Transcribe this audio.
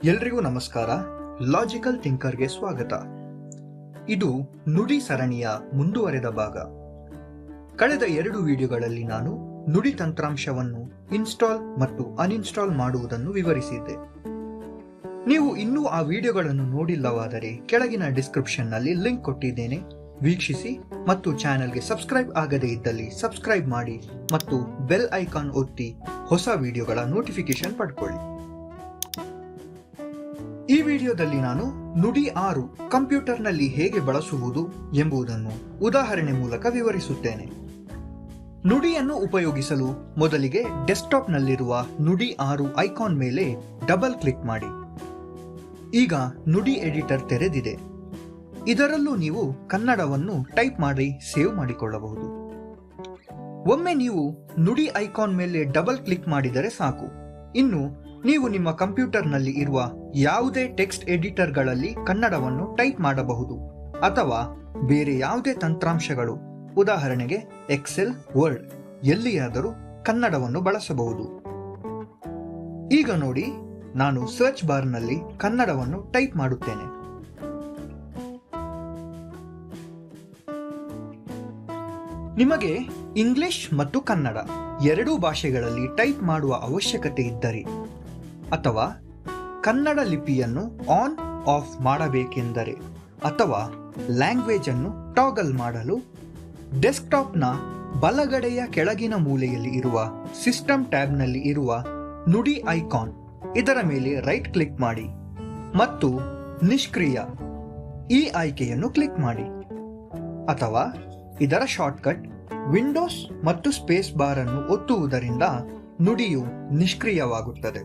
ಎಲ್ರಿಗೂ ನಮಸ್ಕಾರ. ಲಾಜಿಕಲ್ ಥಿಂಕರ್ಗೆ ಸ್ವಾಗತ. ಇದು ನುಡಿ ಸರಣಿಯ ಮುಂದುವರೆದ ಭಾಗ. ಕಳೆದ 2 ವಿಡಿಯೋಗಳಲ್ಲಿ ನಾನು ನುಡಿ ತಂತ್ರಾಂಶವನ್ನು ಇನ್ಸ್ಟಾಲ್ ಮತ್ತು ಅನ್ಇನ್ಸ್ಟಾಲ್ ಮಾಡುವುದನ್ನು ವಿವರಿಸಿದ್ದೆ. ನೀವು ಇನ್ನೂ ಆ ವಿಡಿಯೋಗಳನ್ನು ನೋಡಿಲ್ಲವಾದರೆ ಕೆಳಗಿನ ಡಿಸ್ಕ್ರಿಪ್ಷನ್ನಲ್ಲಿ ಲಿಂಕ್ ಕೊಟ್ಟಿದ್ದೇನೆ, ವೀಕ್ಷಿಸಿ ಮತ್ತು ಚಾನೆಲ್ಗೆ ಸಬ್ಸ್ಕ್ರೈಬ್ ಆಗದೇ ಇದ್ದಲ್ಲಿ ಸಬ್ಸ್ಕ್ರೈಬ್ ಮಾಡಿ ಮತ್ತು ಬೆಲ್ ಐಕಾನ್ ಒತ್ತಿ ಹೊಸ ವಿಡಿಯೋಗಳ ನೋಟಿಫಿಕೇಶನ್ ಪಡ್ಕೊಳ್ಳಿ. ಈ ವಿಡಿಯೋದಲ್ಲಿ ನಾನು ನುಡಿ 6 ಕಂಪ್ಯೂಟರ್ನಲ್ಲಿ ಹೇಗೆ ಬಳಸುವುದು ಎಂಬುದನ್ನು ಉದಾಹರಣೆ ಮೂಲಕ ವಿವರಿಸುತ್ತೇನೆ. ನುಡಿಯನ್ನು ಉಪಯೋಗಿಸಲು ಮೊದಲಿಗೆ ಡೆಸ್ಕ್ಟಾಪ್ನಲ್ಲಿರುವ ನುಡಿ 6 ಐಕಾನ್ ಮೇಲೆ ಡಬಲ್ ಕ್ಲಿಕ್ ಮಾಡಿ. ಈಗ ನುಡಿ ಎಡಿಟರ್ ತೆರೆದಿದೆ. ಇದರಲ್ಲೂ ನೀವು ಕನ್ನಡವನ್ನು ಟೈಪ್ ಮಾಡಿ ಸೇವ್ ಮಾಡಿಕೊಳ್ಳಬಹುದು. ಒಮ್ಮೆ ನೀವು ನುಡಿ ಐಕಾನ್ ಮೇಲೆ ಡಬಲ್ ಕ್ಲಿಕ್ ಮಾಡಿದರೆ ಸಾಕು. ಇನ್ನು ನೀವು ನಿಮ್ಮ ಕಂಪ್ಯೂಟರ್ನಲ್ಲಿ ಇರುವ ಯಾವುದೇ ಟೆಕ್ಸ್ಟ್ ಎಡಿಟರ್ಗಳಲ್ಲಿ ಕನ್ನಡವನ್ನು ಟೈಪ್ ಮಾಡಬಹುದು ಅಥವಾ ಬೇರೆ ಯಾವುದೇ ತಂತ್ರಾಂಶಗಳು, ಉದಾಹರಣೆಗೆ ಎಕ್ಸೆಲ್, ವರ್ಡ್, ಎಲ್ಲಿಯಾದರೂ ಕನ್ನಡವನ್ನು ಬಳಸಬಹುದು. ಈಗ ನೋಡಿ, ನಾನು ಸರ್ಚ್ ಬಾರ್ನಲ್ಲಿ ಕನ್ನಡವನ್ನು ಟೈಪ್ ಮಾಡುತ್ತೇನೆ. ನಿಮಗೆ ಇಂಗ್ಲಿಷ್ ಮತ್ತು ಕನ್ನಡ ಎರಡೂ ಭಾಷೆಗಳಲ್ಲಿ ಟೈಪ್ ಮಾಡುವ ಅವಶ್ಯಕತೆ ಇದ್ದರೆ ಅಥವಾ ಕನ್ನಡ ಲಿಪಿಯನ್ನು ಆನ್ ಆಫ್ ಮಾಡಬೇಕೆಂದರೆ ಅಥವಾ ಲ್ಯಾಂಗ್ವೇಜ್ ಅನ್ನು ಟಾಗಲ್ ಮಾಡಲು ಡೆಸ್ಕ್ಟಾಪ್ನ ಬಲಗಡೆಯ ಕೆಳಗಿನ ಮೂಲೆಯಲ್ಲಿ ಇರುವ ಸಿಸ್ಟಮ್ ಟ್ಯಾಬ್ನಲ್ಲಿ ಇರುವ ನುಡಿ ಐಕಾನ್, ಇದರ ಮೇಲೆ ರೈಟ್ ಕ್ಲಿಕ್ ಮಾಡಿ ಮತ್ತು ನಿಷ್ಕ್ರಿಯ ಈ ಆಯ್ಕೆಯನ್ನು ಕ್ಲಿಕ್ ಮಾಡಿ. ಅಥವಾ ಇದರ ಶಾರ್ಟ್ಕಟ್ ವಿಂಡೋಸ್ ಮತ್ತು ಸ್ಪೇಸ್ ಬಾರ್ ಅನ್ನು ಒತ್ತುವುದರಿಂದ ನುಡಿಯು ನಿಷ್ಕ್ರಿಯವಾಗುತ್ತದೆ.